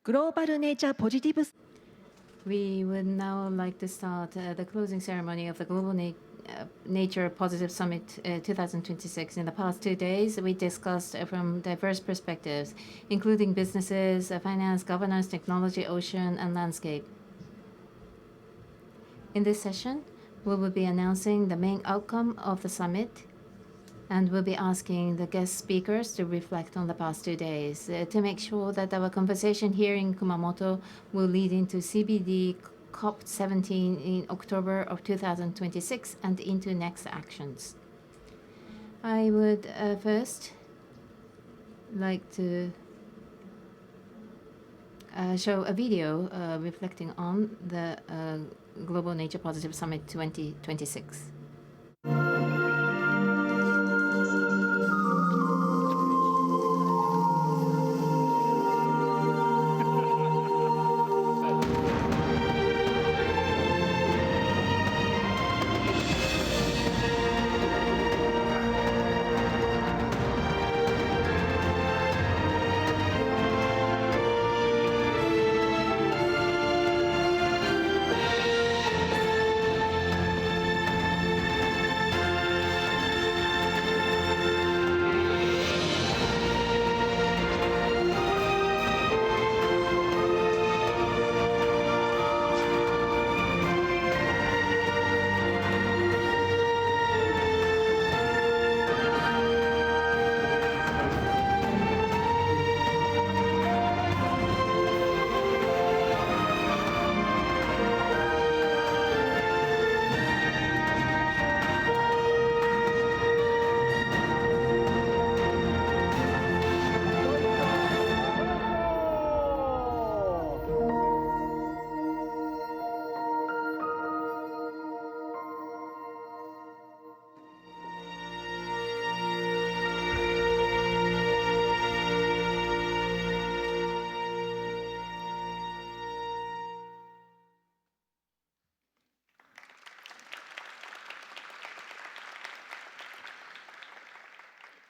Global Nature Positive. We would now like to start the closing ceremony of the Global Nature Positive Summit 2026. In the past 2 days, we discussed from diverse perspectives, including businesses, finance, governance, technology, ocean, and landscape. In this session, we will be announcing the main outcome of the summit, and we'll be asking the guest speakers to reflect on the past 2 days to make sure that our conversation here in Kumamoto will lead into CBD COP17 in October of 2026 and into next actions. I would first like to show a video reflecting on the Global Nature Positive Summit 2026.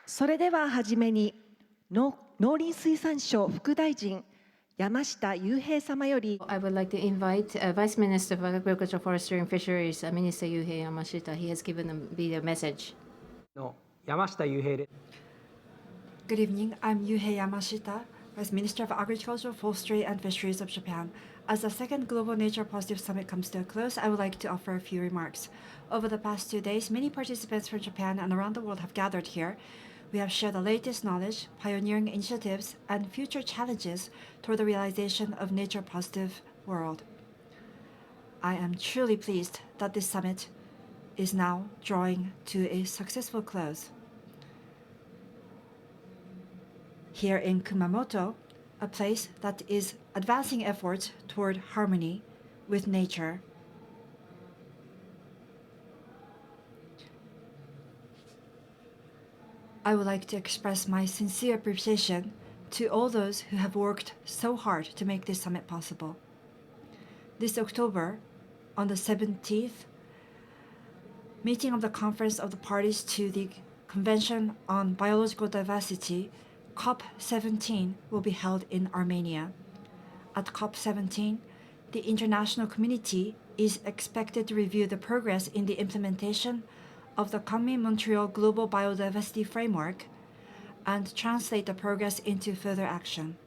それでははじめに農林水産省副大臣山下雄平様より I would like to invite Vice Minister of Agriculture, Forestry and Fisheries, Minister Yuhei Yamashita. He has given a video message. Good evening, I'm Yuhei Yamashita, Vice Minister of Agriculture, Forestry and Fisheries of Japan. As the second Global Nature Positive Summit comes to a close, I would like to offer a few remarks. Over the past 2 days, many participants from Japan and around the world have gathered here. We have shared the latest knowledge, pioneering initiatives, and future challenges toward the realization of nature-positive world. I am truly pleased that this summit is now drawing to a successful close. Here in Kumamoto, a place that is advancing efforts toward harmony with nature, I would like to express my sincere appreciation to all those who have worked so hard to make this summit possible. This October, on the 17th, meeting of the Conference of the Parties to the Convention on Biological Diversity, COP17, will be held in Armenia. At COP17, the international community is expected to review the progress in the implementation of the Montreal Global Biodiversity Framework and translate the progress into further action.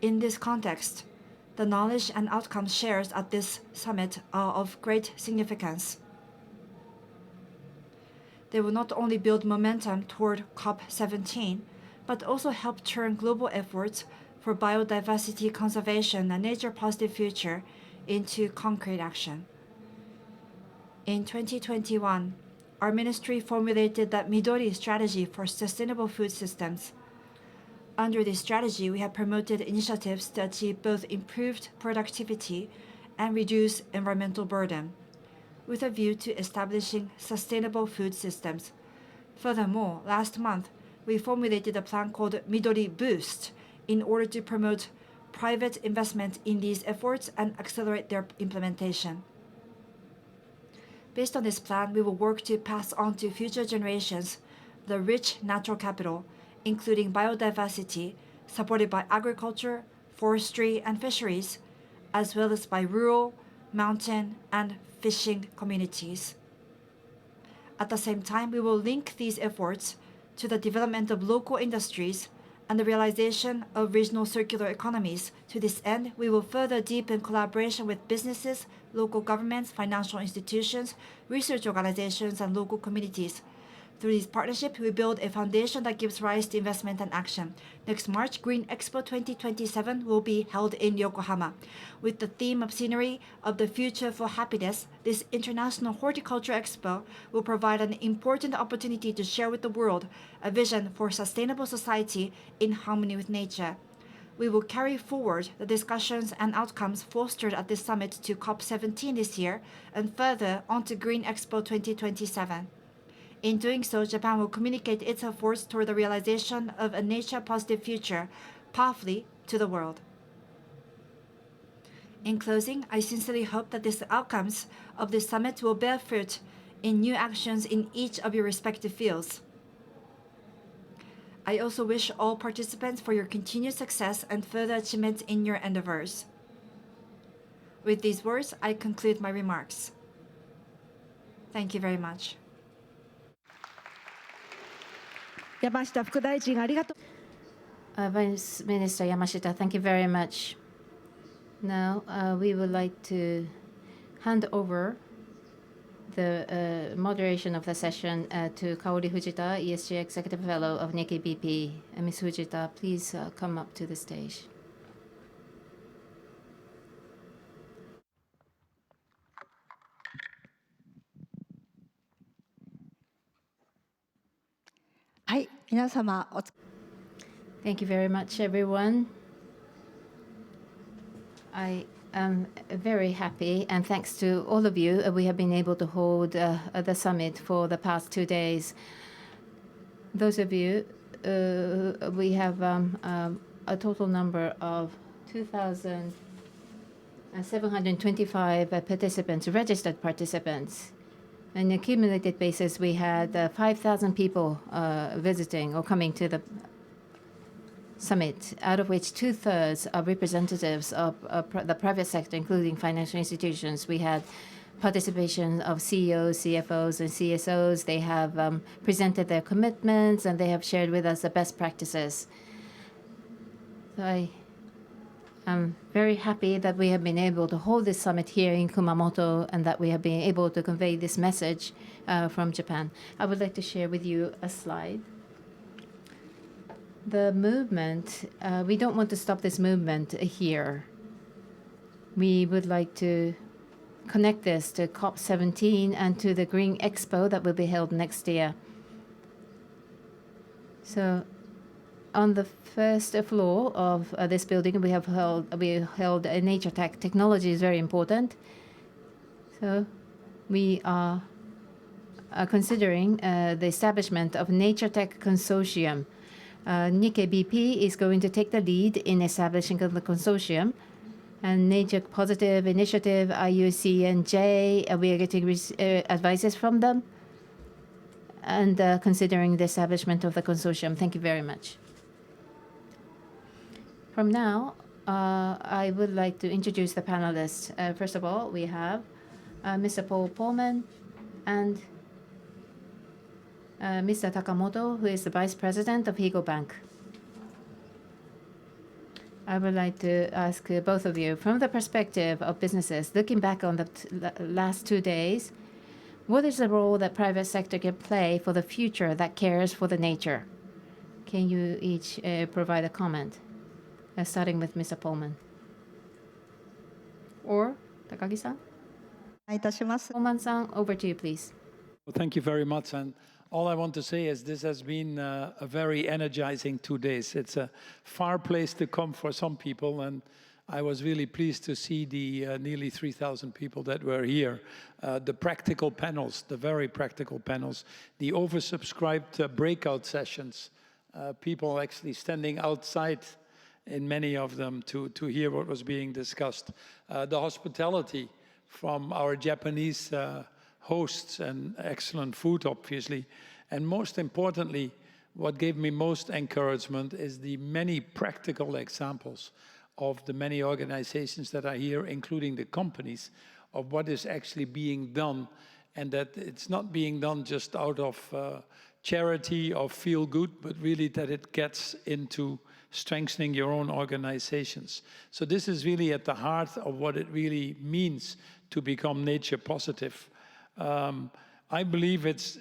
In this context, the knowledge and outcomes shared at this summit are of great significance. They will not only build momentum toward COP17, but also help turn global efforts for biodiversity conservation and nature-positive future into concrete action. In 2021, our ministry formulated the Midori strategy for sustainable food systems. Under this strategy, we have promoted initiatives to achieve both improved productivity and reduce environmental burden, with a view to establishing sustainable food systems. Furthermore, last month, we formulated a plan called Midori Boost in order to promote private investment in these efforts and accelerate their implementation. Based on this plan, we will work to pass on to future generations the rich natural capital, including biodiversity, supported by agriculture, forestry, and fisheries, as well as by rural, mountain, and fishing communities. At the same time, we will link these efforts to the development of local industries and the realization of regional circular economies. To this end, we will further deepen collaboration with businesses, local governments, financial institutions, research organizations, and local communities. Through these partnerships, we build a foundation that gives rise to investment and action. Next March, Green Expo 2027 will be held in Yokohama. With the theme of Scenery of the Future for Happiness, this International Horticulture Expo will provide an important opportunity to share with the world a vision for sustainable society in harmony with nature. We will carry forward the discussions and outcomes fostered at this summit to COP17 this year and further onto Green Expo 2027. In doing so, Japan will communicate its efforts toward the realization of a nature-positive future powerfully to the world. In closing, I sincerely hope that the outcomes of this summit will bear fruit in new actions in each of your respective fields. I also wish all participants for your continued success and further achievements in your endeavors. With these words, I conclude my remarks. Thank you very much. 山下副大臣ありがとう。Vice Minister Yamashita, thank you very much. Now, we would like to hand over the moderation of the session to Kaori Fujita, ESG Executive Fellow of Nikkei BP. Ms. Fujita, please come up to the stage. Thank you very much, everyone. I am very happy, and thanks to all of you, we have been able to hold the summit for the past 2 days. Those of you, we have a total number of 2,725 participants, registered participants. On an accumulated basis, we had 5,000 people visiting or coming to the summit, out of which 2/3 are representatives of the private sector, including financial institutions. We had participation of CEOs, CFOs, and CSOs. They have presented their commitments, and they have shared with us the best practices. So I'm very happy that we have been able to hold this summit here in Kumamoto and that we have been able to convey this message from Japan. I would like to share with you a slide. The movement, we don't want to stop this movement here. We would like to connect this to COP17 and to the Green Expo that will be held next year. So on the first floor of this building, we held a nature tech. Technology is very important. So we are considering the establishment of Nature Tech Consortium. Nikkei BP is going to take the lead in establishing the consortium. And Nature Positive Initiative, IUCN, we are getting advices from them and considering the establishment of the consortium. Thank you very much. From now, I would like to introduce the panelists. First of all, we have Mr. Polman and Mr. Takamoto, who is the Vice President of Higo Bank. I would like to ask both of you, from the perspective of businesses, looking back on the last 2 days, what is the role that private sector can play for the future that cares for the nature? Can you each provide a comment? Starting with Mr. Polman. Or Takagi-san? Polman-san, over to you, please. Well, thank you very much. And all I want to say is this has been a very energizing 2 days. It's a far place to come for some people, and I was really pleased to see the nearly 3,000 people that were here. The practical panels, the very practical panels, the oversubscribed breakout sessions, people actually standing outside in many of them to hear what was being discussed. The hospitality from our Japanese hosts and excellent food, obviously. And most importantly, what gave me most encouragement is the many practical examples of the many organizations that are here, including the companies, of what is actually being done, and that it's not being done just out of charity or feel good, but really that it gets into strengthening your own organizations. So this is really at the heart of what it really means to become nature positive. I believe it's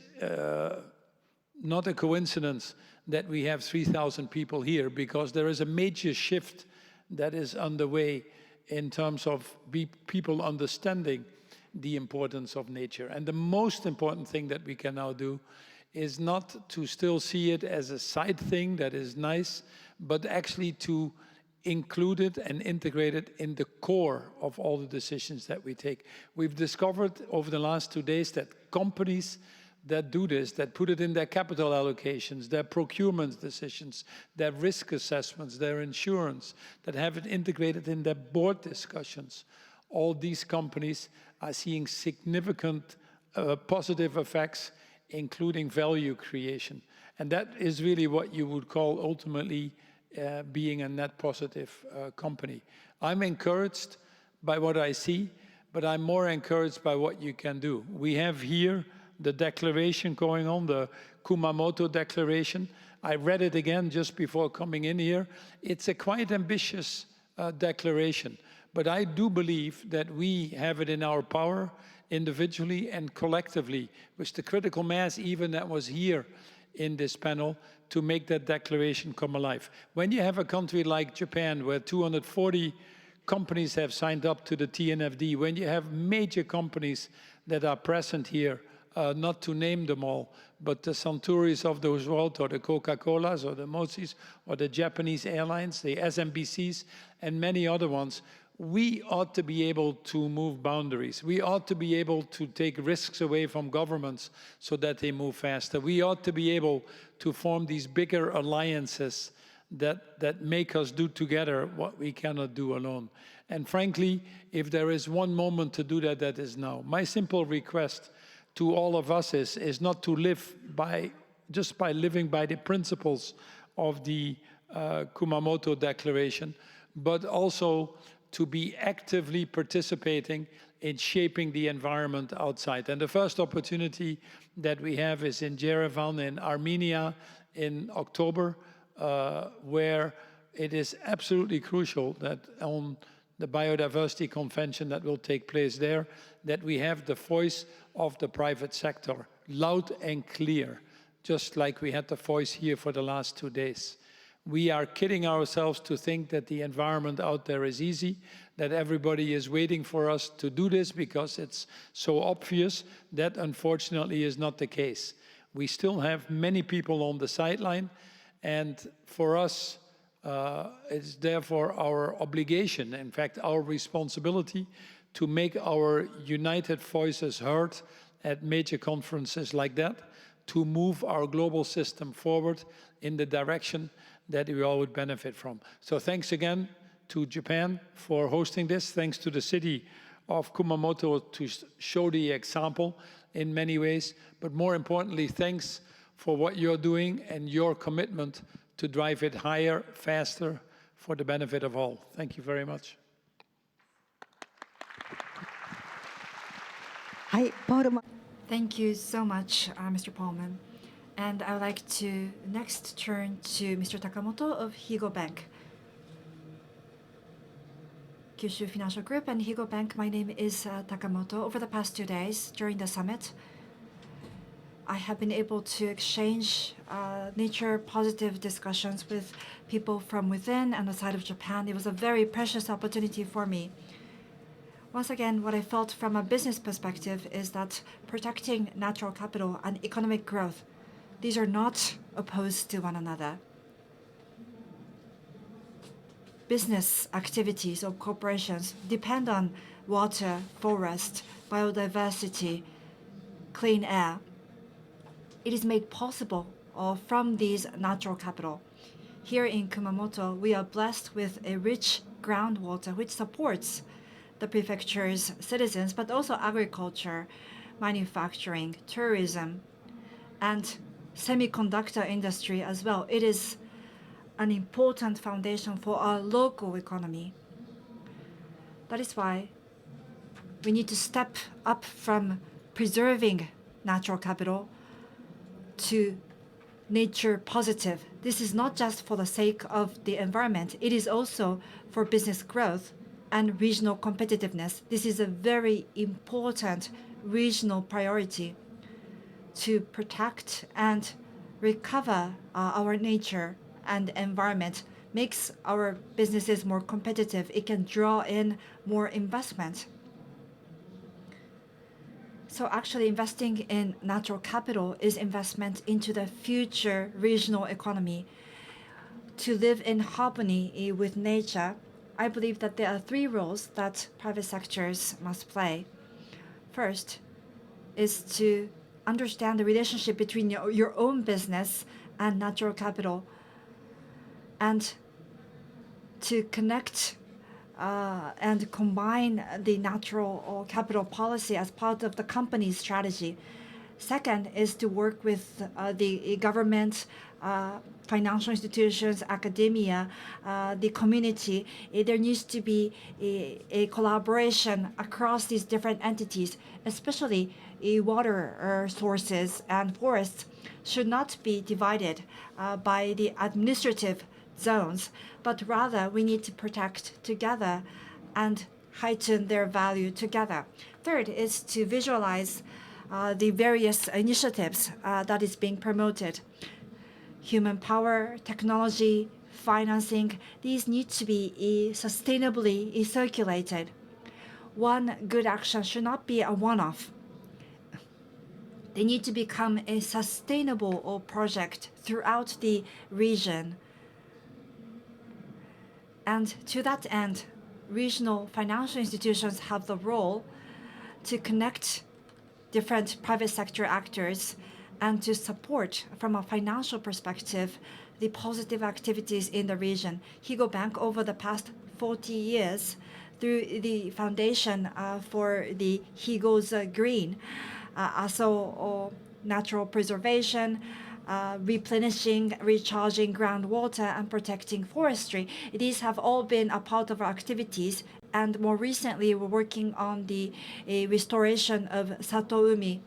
not a coincidence that we have 3,000 people here, because there is a major shift that is underway in terms of people understanding the importance of nature. And the most important thing that we can now do is not to still see it as a side thing that is nice, but actually to include it and integrate it in the core of all the decisions that we take. We've discovered over the last 2 days that companies that do this, that put it in their capital allocations, their procurement decisions, their risk assessments, their insurance, that have it integrated in their board discussions, all these companies are seeing significant positive effects, including value creation. And that is really what you would call ultimately being a net positive company. I'm encouraged by what I see, but I'm more encouraged by what you can do. We have here the declaration going on, the Kumamoto declaration. I read it again just before coming in here. It's a quite ambitious declaration, but I do believe that we have it in our power, individually and collectively, with the critical mass even that was here in this panel, to make that declaration come alive. When you have a country like Japan, where 240 companies have signed up to the TNFD, when you have major companies that are present here, not to name them all, but the Suntories of those world, or the Coca-Colas, or the Motsis, or the Japanese airlines, the SMBCs, and many other ones, we ought to be able to move boundaries. We ought to be able to take risks away from governments so that they move faster. We ought to be able to form these bigger alliances that make us do together what we cannot do alone. And frankly, if there is one moment to do that, that is now. My simple request to all of us is not to live just by living by the principles of the Kumamoto Declaration, but also to be actively participating in shaping the environment outside. And the first opportunity that we have is in Yerevan in Armenia in October, where it is absolutely crucial that on the biodiversity convention that will take place there, that we have the voice of the private sector, loud and clear, just like we had the voice here for the last 2 days. We are kidding ourselves to think that the environment out there is easy, that everybody is waiting for us to do this because it's so obvious. That unfortunately is not the case. We still have many people on the sideline, and for us, it's therefore our obligation, in fact, our responsibility, to make our united voices heard at major conferences like that, to move our global system forward in the direction that we all would benefit from. So thanks again to Japan for hosting this. Thanks to the city of Kumamoto to show the example in many ways. But more importantly, thanks for what you're doing and your commitment to drive it higher, faster, for the benefit of all. Thank you very much. Thank you so much, Mr. Polman. And I would like to next turn to Mr. Takamoto of Higo Bank. Kyushu Financial Group and Higo Bank, my name is Takamoto. Over the past 2 days during the summit, I have been able to exchange nature-positive discussions with people from within and outside of Japan. It was a very precious opportunity for me. Once again, what I felt from a business perspective is that protecting natural capital and economic growth, these are not opposed to one another. Business activities of corporations depend on water, forest, biodiversity, clean air. It is made possible from these natural capital. Here in Kumamoto, we are blessed with a rich groundwater which supports the prefecture's citizens, but also agriculture, manufacturing, tourism, and semiconductor industry as well. It is an important foundation for our local economy. That is why we need to step up from preserving natural capital to nature positive. This is not just for the sake of the environment, it is also for business growth and regional competitiveness. This is a very important regional priority to protect and recover our nature and environment. Makes our businesses more competitive. It can draw in more investment. So actually investing in natural capital is investment into the future regional economy. To live in harmony with nature, I believe that there are 3 roles that private sectors must play. First is to understand the relationship between your own business and natural capital, and to connect and combine the natural capital policy as part of the company's strategy. Second is to work with the government, financial institutions, academia, the community. There needs to be a collaboration across these different entities, especially water sources and forests should not be divided by the administrative zones, but rather we need to protect together and heighten their value together. Third is to visualize the various initiatives that is being promoted. Human power, technology, financing, these need to be sustainably circulated. One good action should not be a one-off. They need to become a sustainable project throughout the region. And to that end, regional financial institutions have the role to connect different private sector actors and to support, from a financial perspective, the positive activities in the region. Higo Bank, over the past 40 years, through the foundation for the Higo's Green, also natural preservation, replenishing, recharging groundwater, and protecting forestry. These have all been a part of our activities. And more recently, we're working on the restoration of Satoumi.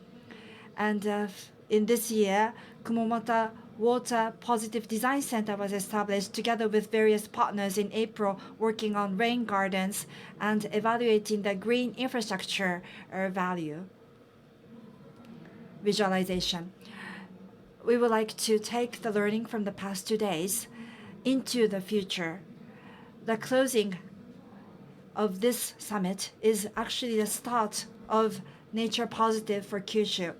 And in this year, Kumamoto Water Positive Design Center was established together with various partners in April, working on rain gardens and evaluating the green infrastructure value visualization. We would like to take the learning from the past 2 days into the future. The closing of this summit is actually the start of Nature Positive for Kyushu.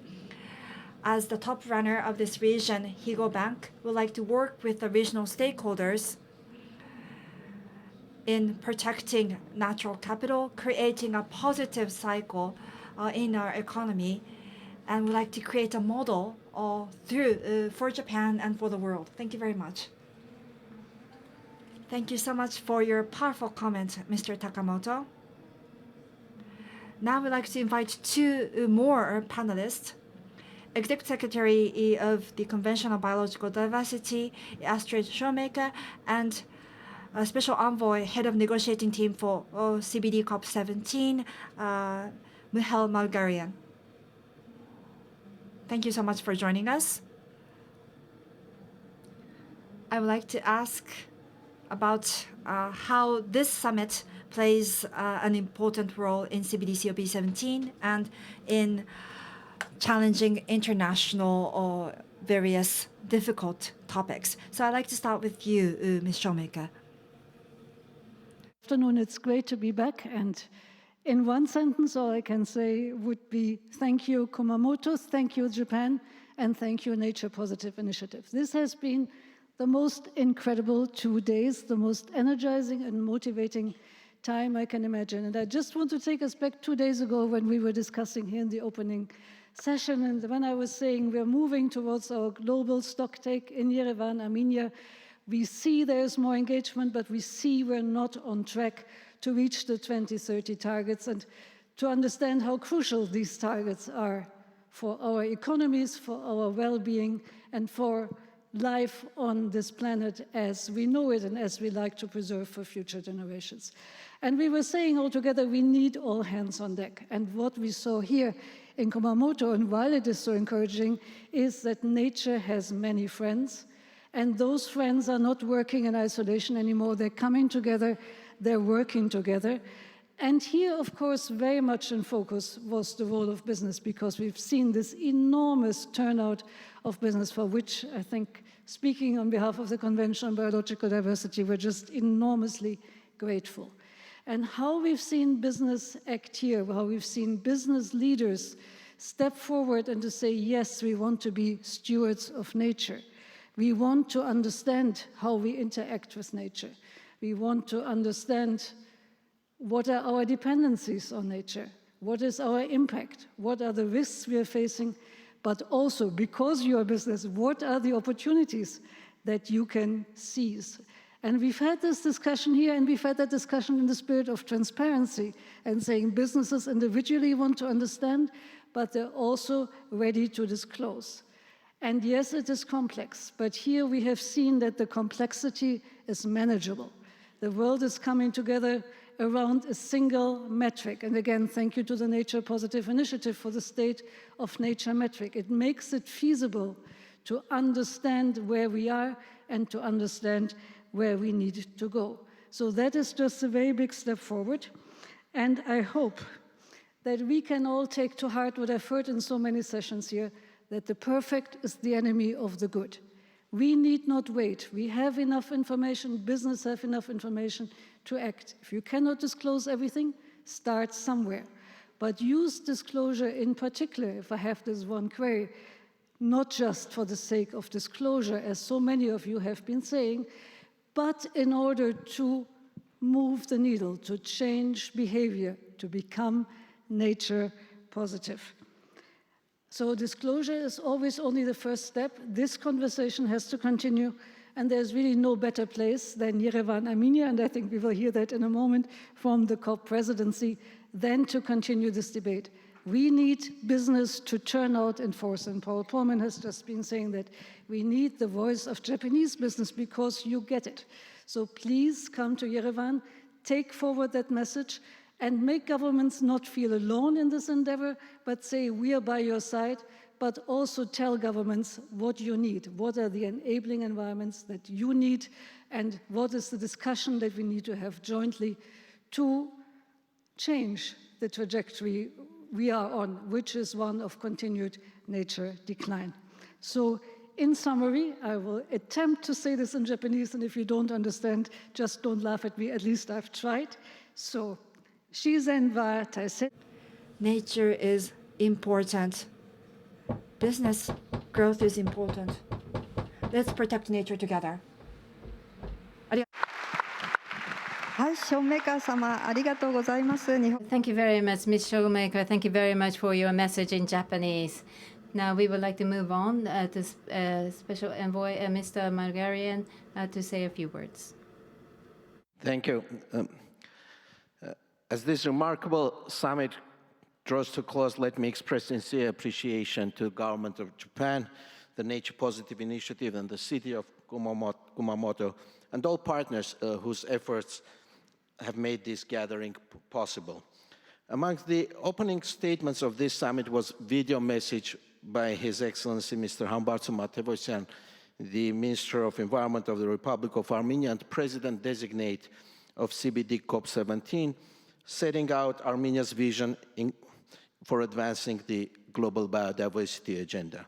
As the top runner of this region, Higo Bank would like to work with the regional stakeholders in protecting natural capital, creating a positive cycle in our economy, and would like to create a model for Japan and for the world. Thank you very much. Thank you so much for your powerful comment, Mr. Takamoto. Now we'd like to invite 2 more panelists. Executive Secretary of the Convention on Biological Diversity, Astrid Schomaker, and Special Envoy, Head of Negotiating Team for CBD COP17, Mher Margaryan. Thank you so much for joining us. I would like to ask about how this summit plays an important role in CBD COP17 and in challenging international or various difficult topics. So I'd like to start with you, Ms. Schomaker. Good afternoon, it's great to be back. And in one sentence, all I can say would be thank you, Kumamoto, thank you, Japan, and thank you, Nature Positive Initiative. This has been the most incredible 2 days, the most energizing and motivating time I can imagine. And I just want to take us back 2 days ago when we were discussing here in the opening session, and when I was saying we're moving towards our global stock take in Yerevan, Armenia. We see there's more engagement, but we see we're not on track to reach the 2030 targets, and to understand how crucial these targets are for our economies, for our well-being, and for life on this planet as we know it and as we like to preserve for future generations. And we were saying all together, we need all hands on deck. And what we saw here in Kumamoto, and while it is so encouraging, is that nature has many friends, and those friends are not working in isolation anymore. They're coming together, they're working together. And here, of course, very much in focus was the role of business, because we've seen this enormous turnout of business, for which I think, speaking on behalf of the Convention on Biological Diversity, we're just enormously grateful. And how we've seen business act here, how we've seen business leaders step forward and to say, yes, we want to be stewards of nature. We want to understand how we interact with nature. We want to understand what are our dependencies on nature, what is our impact, what are the risks we are facing, but also, because you're a business, what are the opportunities that you can seize? And we've had this discussion here, and we've had that discussion in the spirit of transparency and saying businesses individually want to understand, but they're also ready to disclose. And yes, it is complex, but here we have seen that the complexity is manageable. The world is coming together around a single metric. And again, thank you to the Nature Positive Initiative for the State of Nature metric. It makes it feasible to understand where we are and to understand where we need to go. So that is just a very big step forward. And I hope that we can all take to heart what I've heard in so many sessions here, that the perfect is the enemy of the good. We need not wait. We have enough information, business have enough information to act. If you cannot disclose everything, start somewhere. But use disclosure in particular, if I have this one query, not just for the sake of disclosure, as so many of you have been saying, but in order to move the needle, to change behavior, to become nature positive. So disclosure is always only the first step. This conversation has to continue, and there's really no better place than Yerevan, Armenia, and I think we will hear that in a moment from the COP presidency, than to continue this debate. We need business to turn out in force, and Polman has just been saying that we need the voice of Japanese business because you get it. So please come to Yerevan, take forward that message, and make governments not feel alone in this endeavor, but say we are by your side, but also tell governments what you need, what are the enabling environments that you need, and what is the discussion that we need to have jointly to change the trajectory we are on, which is one of continued nature decline. So in summary, I will attempt to say this in Japanese, and if you don't understand, just don't laugh at me, at least I've tried. So, shizen wa taisei. Nature is important. Business growth is important. Let's protect nature together. はい、ショーメーカー様、ありがとうございます。日本 Thank you very much, Ms. Schomaker. Thank you very much for your message in Japanese. Now we would like to move on to Special Envoy Mr. Margaryan to say a few words. Thank you. As this remarkable summit draws to close, let me express sincere appreciation to the government of Japan, the Nature Positive Initiative, and the city of Kumamoto, and all partners whose efforts have made this gathering possible. Among the opening statements of this summit was a video message by His Excellency Mr. Hambartso Matevosyan, the Minister of Environment of the Republic of Armenia and President-designate of CBD COP17, setting out Armenia's vision for advancing the global biodiversity agenda.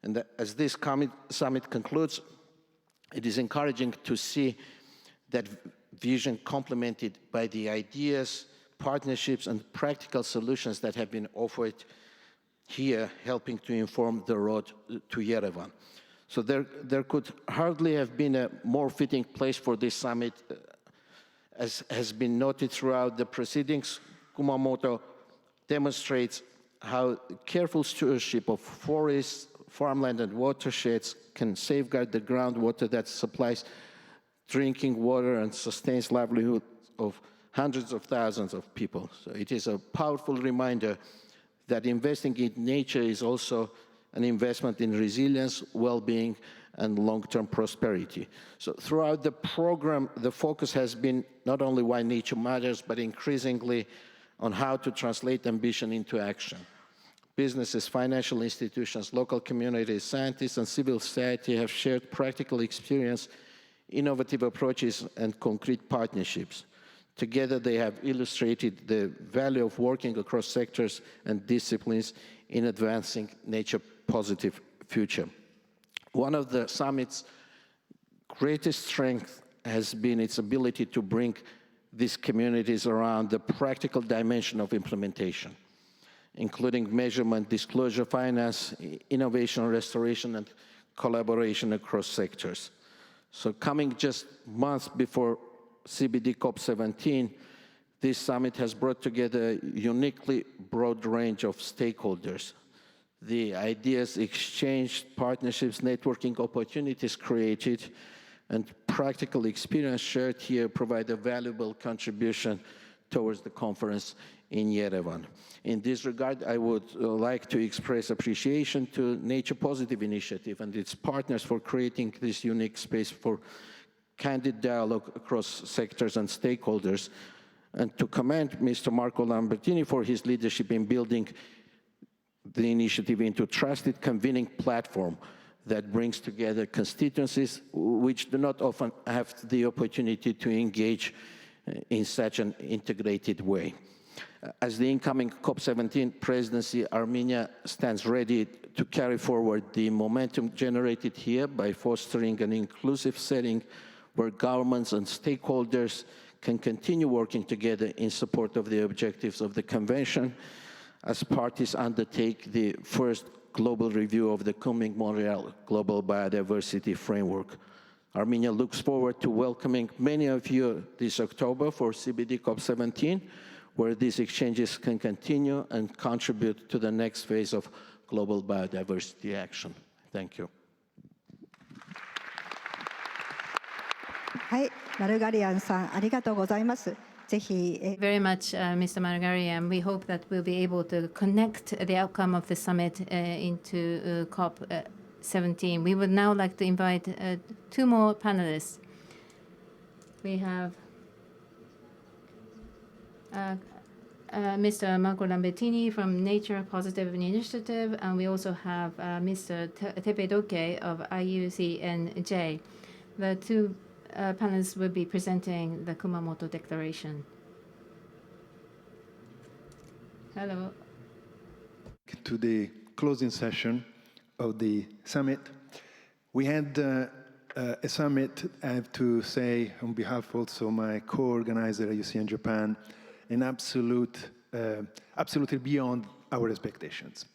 And as this summit concludes, it is encouraging to see that vision complemented by the ideas, partnerships, and practical solutions that have been offered here, helping to inform the road to Yerevan. So there could hardly have been a more fitting place for this summit. As has been noted throughout the proceedings, Kumamoto demonstrates how careful stewardship of forests, farmland, and watersheds can safeguard the groundwater that supplies drinking water and sustains livelihood of hundreds of thousands of people. So it is a powerful reminder that investing in nature is also an investment in resilience, well-being, and long-term prosperity. So throughout the program, the focus has been not only why nature matters, but increasingly on how to translate ambition into action. Businesses, financial institutions, local communities, scientists, and civil society have shared practical experience, innovative approaches, and concrete partnerships. Together, they have illustrated the value of working across sectors and disciplines in advancing nature-positive future. One of the summit's greatest strengths has been its ability to bring these communities around the practical dimension of implementation, including measurement, disclosure, finance, innovation, restoration, and collaboration across sectors. So coming just months before CBD COP17, this summit has brought together a uniquely broad range of stakeholders. The ideas exchanged, partnerships, networking opportunities created, and practical experience shared here provide a valuable contribution towards the conference in Yerevan. In this regard, I would like to express appreciation to Nature Positive Initiative and its partners for creating this unique space for candid dialogue across sectors and stakeholders, and to commend Mr. Marco Lambertini for his leadership in building the initiative into a trusted convening platform that brings together constituencies which do not often have the opportunity to engage in such an integrated way. As the incoming COP17 presidency, Armenia stands ready to carry forward the momentum generated here by fostering an inclusive setting where governments and stakeholders can continue working together in support of the objectives of the convention as parties undertake the first global review of the Montreal Global Biodiversity Framework. Armenia looks forward to welcoming many of you this October for CBD COP17, where these exchanges can continue and contribute to the next phase of global biodiversity action. Thank you. はい、マルガリアンさん、ありがとうございます。ぜひ、Very much, Mr. Margaryan. We hope that we'll be able to connect the outcome of the summit into COP17. We would now like to invite two more panelists. We have Mr. Marco Lambertini from Nature Positive Initiative, and we also have Mr. Teppei Dohke of IUCN. The two panelists will be presenting the Kumamoto Declaration. Hello. To the closing session of the summit. We had a summit, I have to say, on behalf also my co-organizer at IUCN Japan, an absolutely beyond our expectations.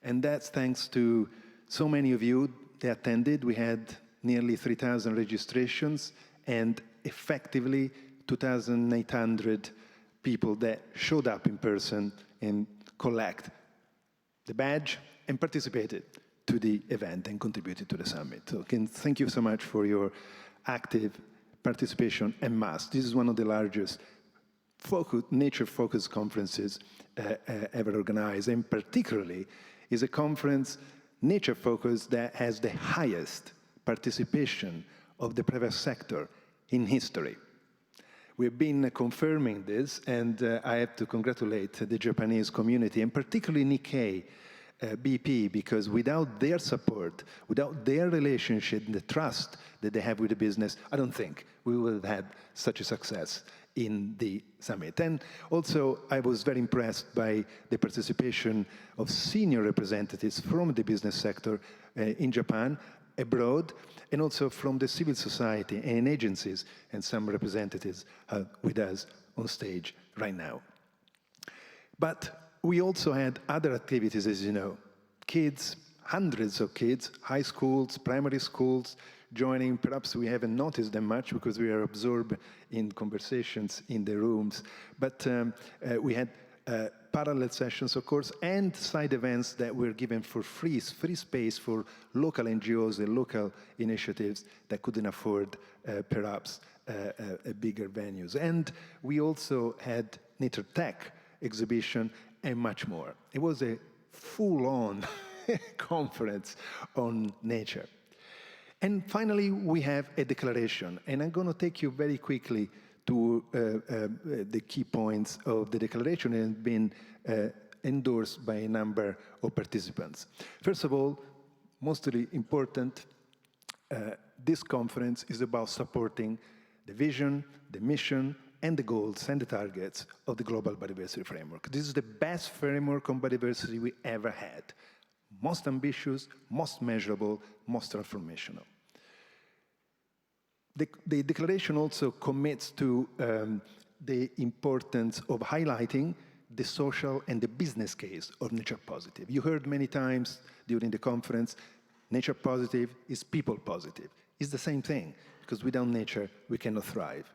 And that's thanks to so many of you that attended. We had nearly 3,000 registrations and effectively 2,800 people that showed up in person and collect the badge and participated to the event and contributed to the summit. So again, thank you so much for your active participation en masse. This is one of the largest nature-focused conferences ever organized, and particularly is a conference nature-focused that has the highest participation of the private sector in history. We've been confirming this, and I have to congratulate the Japanese community, and particularly Nikkei BP, because without their support, without their relationship, the trust that they have with the business, I don't think we would have had such a success in the summit. And also, I was very impressed by the participation of senior representatives from the business sector in Japan, abroad, and also from the civil society and agencies, and some representatives with us on stage right now. But we also had other activities, as you know. Kids, hundreds of kids, high schools, primary schools, joining. Perhaps we haven't noticed them much because we are absorbed in conversations in the rooms. But we had parallel sessions, of course, and side events that were given for free space for local NGOs and local initiatives that couldn't afford perhaps bigger venues. And we also had Nature Tech exhibition and much more. It was a full-on conference on nature. And finally, we have a declaration. And I'm going to take you very quickly to the key points of the declaration and has been endorsed by a number of participants. First of all, mostly important, this conference is about supporting the vision, the mission, and the goals and the targets of the Global Biodiversity Framework. This is the best framework on biodiversity we ever had. Most ambitious, most measurable, most transformational. The declaration also commits to the importance of highlighting the social and the business case of nature positive. You heard many times during the conference, nature positive is people positive. It's the same thing, because without nature, we cannot thrive.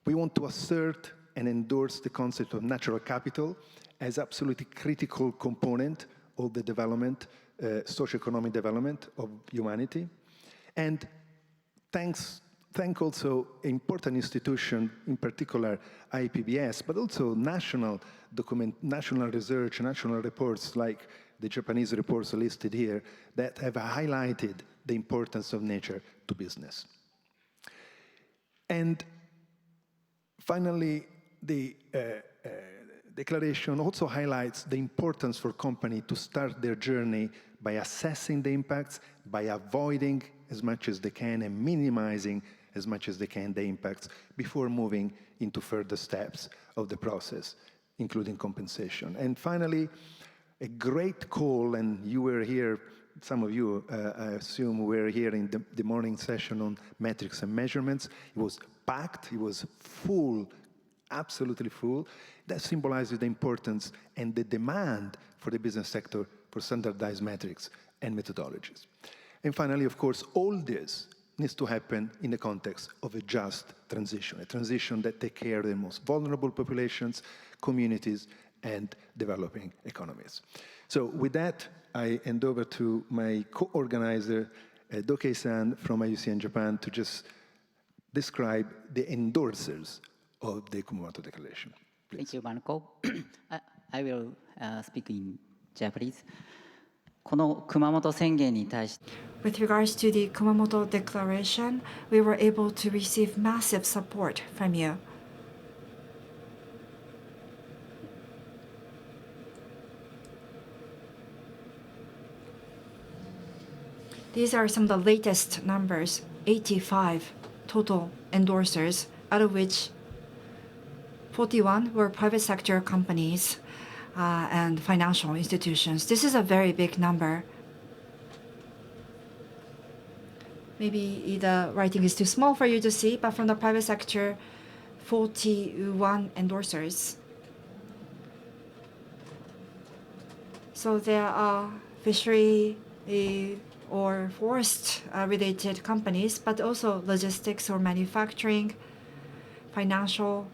We want to assert and endorse the concept of natural capital as absolutely critical component of the development, socioeconomic development of humanity. And thank also important institution, in particular IPBS, but also national research, national reports like the Japanese reports listed here that have highlighted the importance of nature to business. And finally, the declaration also highlights the importance for companies to start their journey by assessing the impacts, by avoiding as much as they can and minimizing as much as they can the impacts before moving into further steps of the process, including compensation. And finally, a great call, and you were here, some of you, I assume, were here in the morning session on metrics and measurements. It was packed, it was full, absolutely full. That symbolizes the importance and the demand for the business sector for standardized metrics and methodologies. And finally, of course, all this needs to happen in the context of a just transition, a transition that takes care of the most vulnerable populations, communities, and developing economies. So with that, I hand over to my co-organizer, Dohke-san from IUCN Japan, to just describe the endorsers of the Kumamoto Declaration. Please. Thank you, Marco. I will speak in Japanese. この熊本宣言に対して With regards to the Kumamoto Declaration, we were able to receive massive support from you. These are some of the latest numbers, 85 total endorsers, out of which 41 were private sector companies and financial institutions. This is a very big number. Maybe the writing is too small for you to see, but from the private sector, 41 endorsers. So there are fishery or forest-related companies, but also logistics or manufacturing, financial,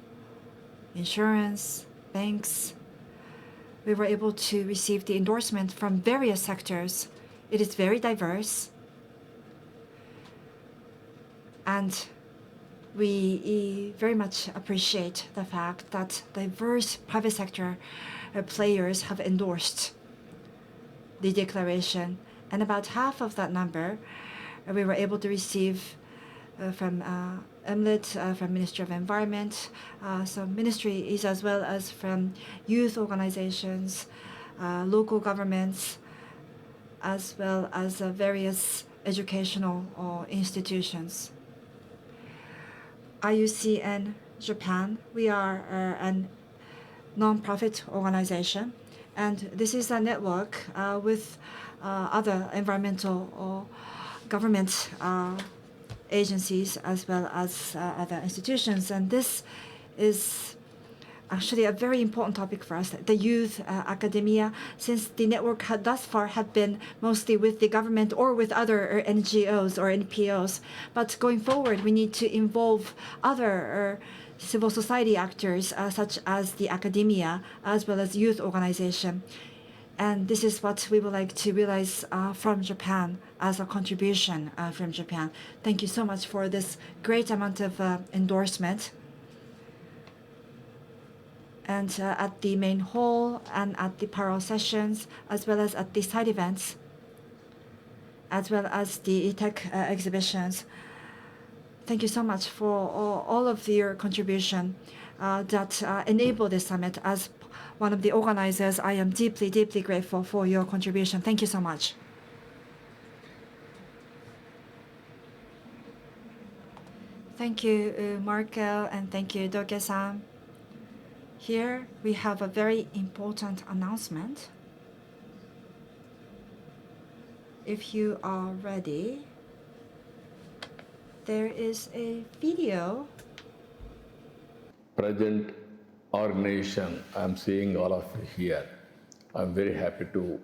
insurance, banks. We were able to receive the endorsement from various sectors. It is very diverse. And we very much appreciate the fact that diverse private sector players have endorsed the declaration. And about half of that number, we were able to receive from MLIT, from Ministry of Environment, some ministries, as well as from youth organizations, local governments, as well as various educational institutions. IUCN Japan, we are a non-profit organization, and this is a network with other environmental or government agencies as well as other institutions. And this is actually a very important topic for us, the youth academia, since the network thus far had been mostly with the government or with other NGOs or NPOs. But going forward, we need to involve other civil society actors, such as the academia, as well as youth organization. And this is what we would like to realize from Japan as a contribution from Japan. Thank you so much for this great amount of endorsement. And at the main hall and at the parallel sessions, as well as at the side events, as well as the tech exhibitions. Thank you so much for all of your contribution that enable this summit. As one of the organizers, I am deeply, deeply grateful for your contribution. Thank you so much. Thank you, Marco, and thank you, Dohke-san. Here we have a very important announcement. If you are ready, there is a video. Present organization, I'm seeing all of you here. I'm very happy to.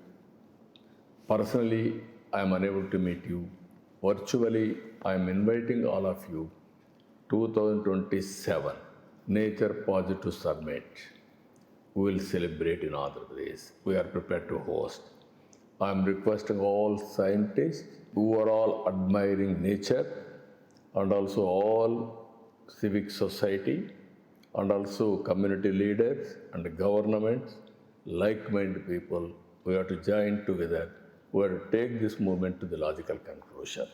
Personally, I'm unable to meet you. Virtually, I'm inviting all of you 2027 Nature Positive Summit. We will celebrate in Andhra Pradesh. We are prepared to host. I'm requesting all scientists who are all admiring nature and also all civic society and also community leaders and governments, like-minded people, we have to join together. We have to take this movement to the logical conclusion.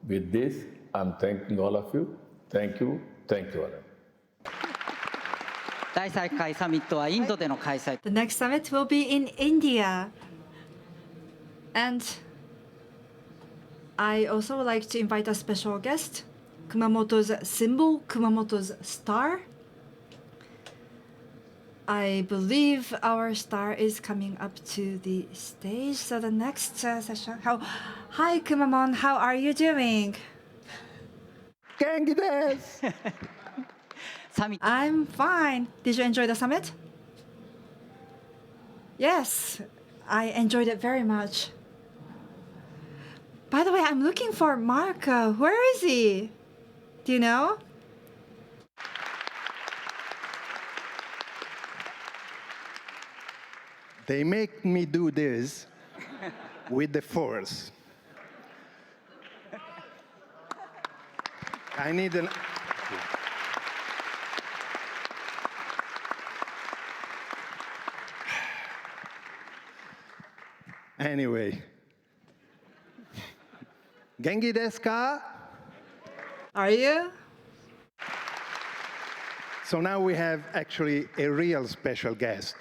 With this, I'm thanking all of you. Thank you. Thank you all. The next summit will be in India. And I also would like to invite a special guest, Kumamoto's symbol, Kumamoto's star. I believe our star is coming up to the stage. So the next session. Hi, Kumamon. How are you doing? Genki desu! I'm fine. Did you enjoy the summit? Yes, I enjoyed it very much. By the way, I'm looking for Marco. Where is he? Do you know? They make me do this with the force. I need an... Anyway. Genki desu ka? Are you? So now we have actually a real special guest.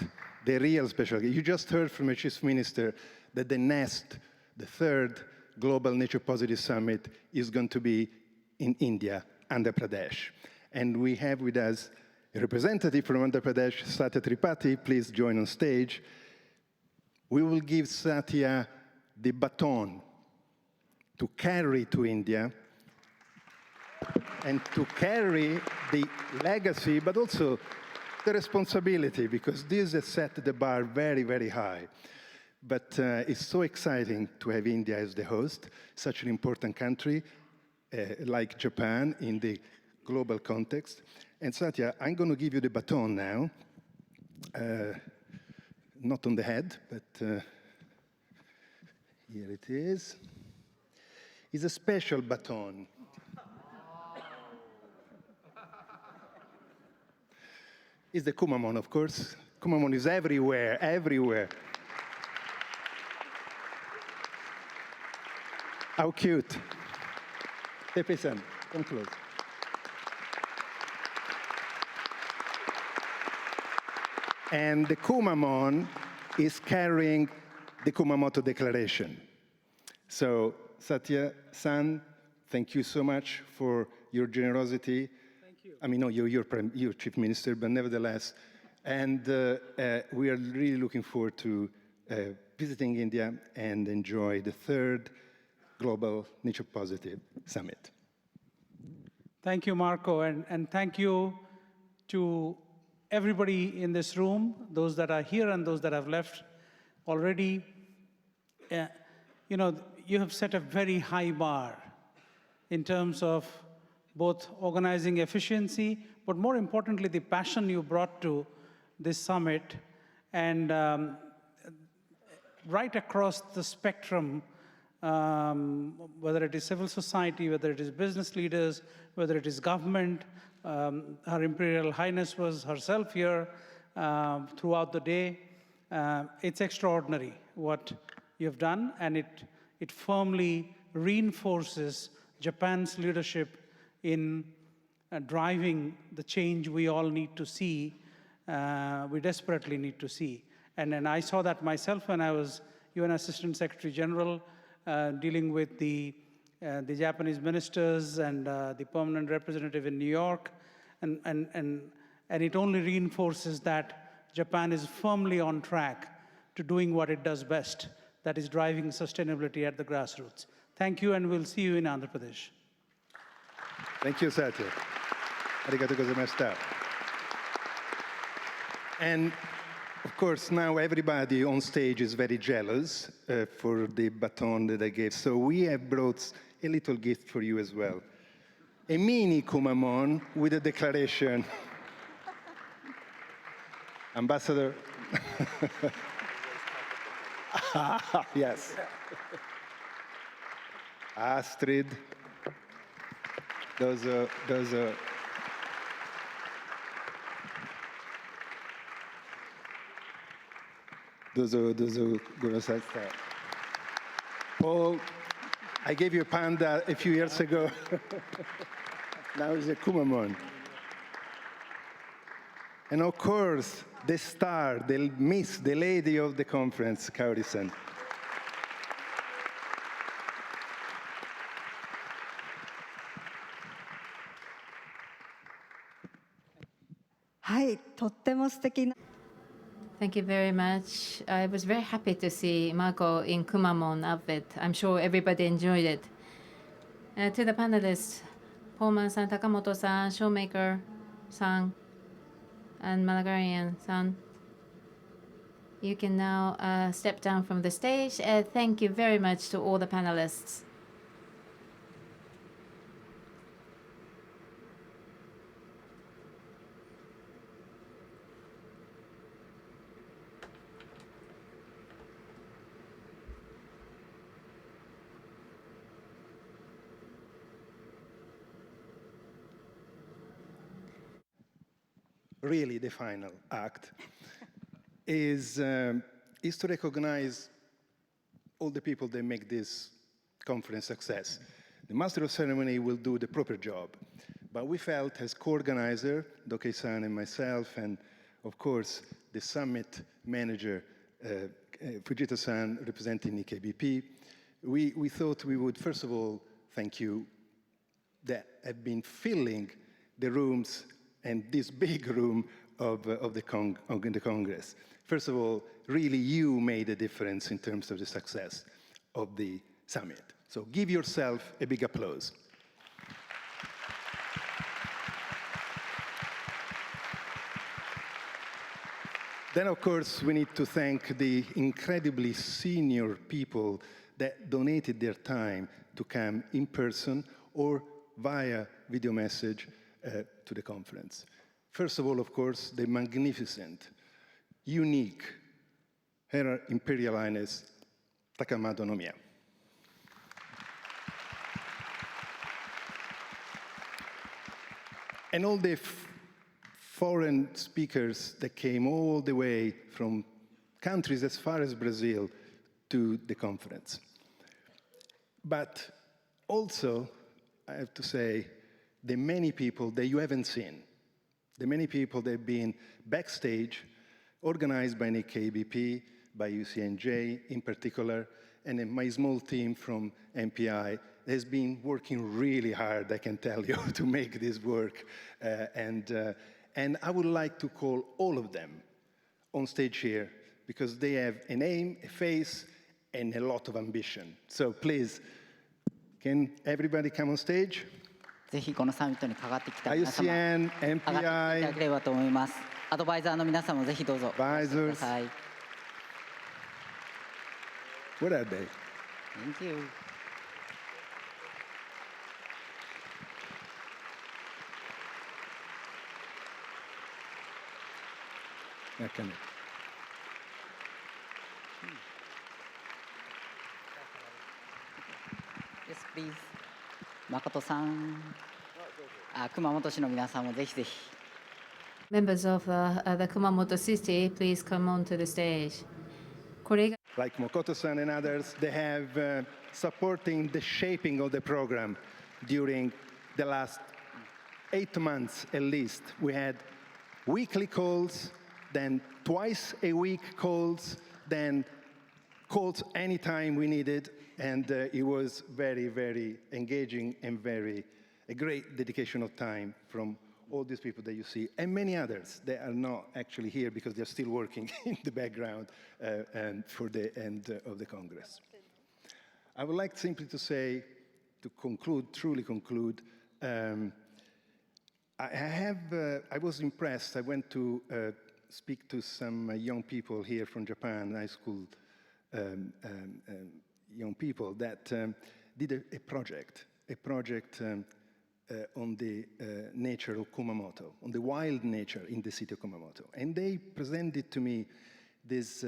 The real special guest. You just heard from the Chief Minister that the third Global Nature Positive Summit is going to be in India, Andhra Pradesh. And we have with us a representative from Andhra Pradesh, Satya Tripathi. Please join on stage. We will give Satya the baton to carry to India and to carry the legacy, but also the responsibility, because this has set the bar very, very high. But it's so exciting to have India as the host, such an important country like Japan in the global context. And Satya, I'm going to give you the baton now. Not on the head, but here it is. It's a special baton. It's the Kumamon, of course. Kumamon is everywhere, everywhere. How cute. Teppei-san, come close. And the Kumamon is carrying the Kumamoto Declaration. So, Satya-san, thank you so much for your generosity. Thank you. I mean, no, you're Chief Minister, but nevertheless. And we are really looking forward to visiting India and enjoy the third Global Nature Positive Summit. Thank you, Marco, and thank you to everybody in this room, those that are here and those that have left already. You know, you have set a very high bar in terms of both organizing efficiency, but more importantly, the passion you brought to this summit, and right across the spectrum, whether it is civil society, whether it is business leaders, whether it is government. Her Imperial Highness was herself here throughout the day. It's extraordinary what you've done, and it firmly reinforces Japan's leadership in driving the change we all need to see, we desperately need to see. And I saw that myself when I was UN Assistant Secretary General dealing with the Japanese ministers and the permanent representative in New York. And it only reinforces that Japan is firmly on track to doing what it does best, that is driving sustainability at the grassroots. Thank you, and we'll see you in Andhra Pradesh. Thank you, Satya. Arigatou gozaimashita. And of course, now everybody on stage is very jealous for the baton that I gave. So we have brought a little gift for you as well. A mini Kumamon with a declaration. Ambassador. Yes. Astrid. Those are Paul, I gave you a panda a few years ago. Now it's a Kumamon. And of course, the star, the miss, the lady of the conference, Kaori-san. はい、とっても素敵な。Thank you very much. I was very happy to see Marco in Kumamon outfit. I'm sure everybody enjoyed it. To the panelists, Polman-san, Takamoto-san, Schomaker-san, and Margaryan-san, you can now step down from the stage. Thank you very much to all the panelists. Really, the final act is to recognize all the people that make this conference success. The Master of Ceremony will do the proper job, but we felt as co-organizer, Dohke-san and myself, and of course the summit manager, Fujita-san, representing Nikkei BP, we thought we would first of all thank you that have been filling the rooms and this big room of the Congress. First of all, really you made a difference in terms of the success of the summit. So give yourself a big applause. Then, of course, we need to thank the incredibly senior people that donated their time to come in person or via video message to the conference. First of all, of course, the magnificent, unique Her Imperial Highness Takamoto Mher. And all the foreign speakers that came all the way from countries as far as Brazil to the conference. But also, I have to say, the many people that you haven't seen, the many people that have been backstage, organized by Nikkei BP, by IUCN in particular, and then my small team from MPI has been working really hard, I can tell you, to make this work. And I would like to call all of them on stage here, because they have a name, a face, and a lot of ambition. So please, can everybody come on stage? ぜひこのサミットにかかってきた皆様、 IUCN, 上がっていただければと思います。アドバイザーの皆さんもぜひどうぞ。 Advisors. ください。 What are they? Thank you. Yes, please. 誠さん、熊本市の皆さんもぜひぜひ。 Members of the Kumamoto city, please come on to the stage. これが like Mokoto-san and others, they have supporting the shaping of the program during the last 8 months at least. We had weekly calls, then twice a week calls, then calls anytime we needed, and it was very, very engaging and a great dedication of time from all these people that you see, and many others that are not actually here because they're still working in the background and for the end of the Congress. I would like simply to say, to conclude, truly conclude, I was impressed. I went to speak to some young people here from Japan, high school young people that did a project on the nature of Kumamoto, on the wild nature in the city of Kumamoto. And they presented to me this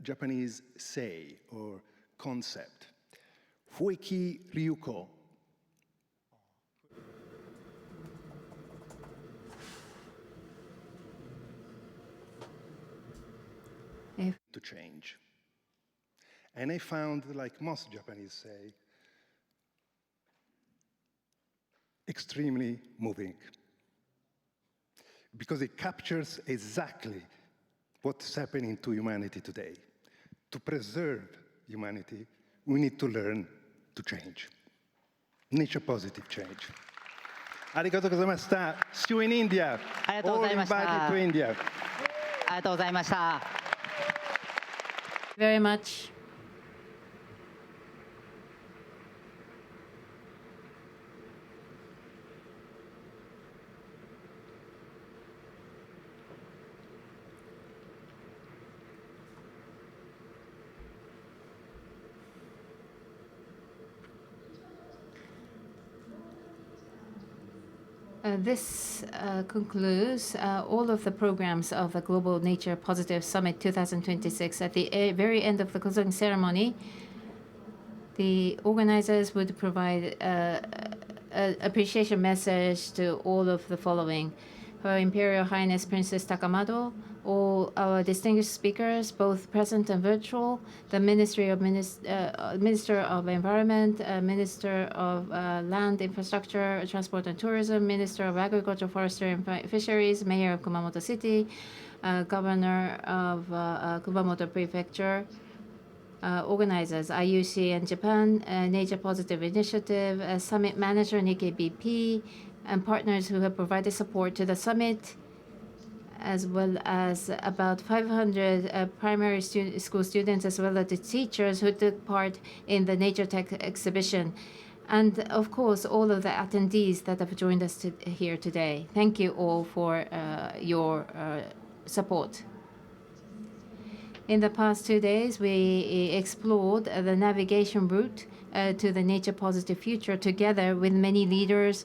Japanese say or concept, Fueki Ryuko. To change. And I found, like most Japanese say, extremely moving, because it captures exactly what's happening to humanity today. To preserve humanity, we need to learn to change. Nature positive change. Arigatou gozaimashita. See you in India. All invited to India. Very much. This concludes all of the programs of the Global Nature Positive Summit 2026. At the very end of the closing ceremony, the organizers would provide an appreciation message to all of the following: Her Imperial Highness Princess Takamoto, all our distinguished speakers, both present and virtual, the Minister of Environment, Minister of Land, Infrastructure, Transport and Tourism, Minister of Agriculture, Forestry and Fisheries, Mayor of Kumamoto City, Governor of Kumamoto Prefecture, organizers, IUCN Japan, Nature Positive Initiative, Summit Manager, Nikkei BP, and partners who have provided support to the summit, as well as about 500 primary school students, as well as the teachers who took part in the Nature Tech exhibition. And of course, all of the attendees that have joined us here today. Thank you all for your support. In the past 2 days, we explored the navigation route to the nature positive future together with many leaders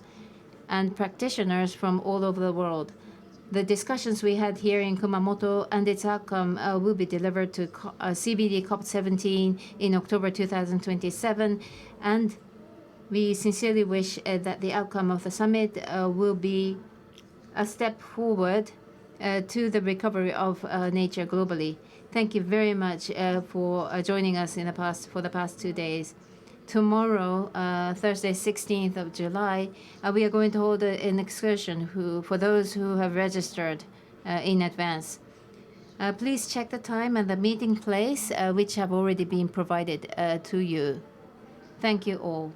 and practitioners from all over the world. The discussions we had here in Kumamoto and its outcome will be delivered to CBD COP17 in October 2027, and we sincerely wish that the outcome of the summit will be a step forward to the recovery of nature globally. Thank you very much for joining us for the past 2 days. Tomorrow, Thursday, 16th of July, we are going to hold an excursion for those who have registered in advance. Please check the time and the meeting place, which have already been provided to you. Thank you all.